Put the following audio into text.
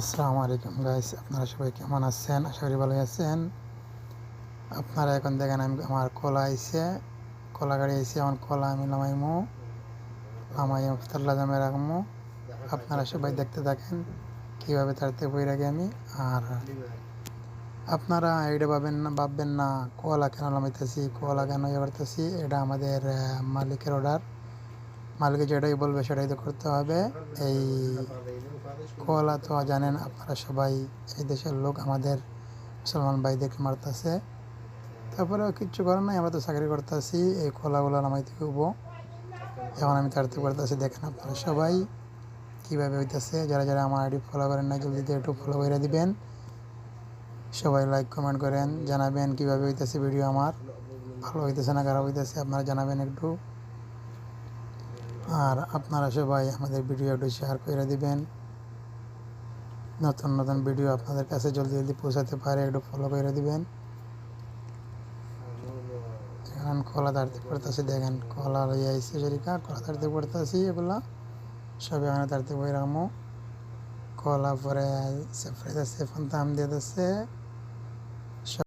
আসসালামু আলাইকুম গাইস, আপনারা সবাই কেমন আছেন? আশা করি ভালোই আছেন। আপনারা এখন দেখেন আমি আমার কলা আইছে, কলা গাড়ি আইছে। আমার কলা আমি নামাইয়া ইফতার লাজামে রাখবো। আপনারা সবাই দেখতে থাকেন কীভাবে তাড়াতাড়ি বই রাখি আমি। আর আপনারা এটা ভাববেন না কলা কেন নামাইতেছি, কলা কেন ইয়ে করতেছি। এটা আমাদের মালিকের অর্ডার। মালিকে যেটাই বলবে সেটাই তো করতে হবে। এই কলা তো জানেন আপনারা সবাই, এই দেশের লোক আমাদের মুসলমান ভাইদেরকে মারতেছে। তারপরেও কিচ্ছু করার নাই, আমরা তো চাকরি করতেছি, এই কলাগুলো নামাইতে হবো। এখন আমি তাড়াতাড়ি করতেছি, দেখেন আপনারা সবাই কীভাবে হইতেছে। যারা যারা আমার আইডি ফলো করেন না, জলদি একটু ফলো করে দিবেন। সবাই লাইক কমেন্ট করেন, জানাবেন কীভাবে হইতেছে ভিডিও আমার, ভালো হইতেছে না খারাপ হইতেছে আপনারা জানাবেন একটু। আর আপনারা সবাই আমাদের ভিডিও একটু শেয়ার করে দিবেন। নতুন নতুন ভিডিও আপনাদের কাছে জলদি জলদি পৌঁছাতে পারে, একটু ফলো করে দিবেন। এখন কলা তাড়তে পড়তেছি, দেখেন কলা লইয়া আইসি শরিকা, কলা তাড়তে পড়তেছি। এগুলা সব এখানে তাড়তে বই রাখবো। কলা পরে সেফরাইতেছে, ফোন তাম দিয়ে দিচ্ছে।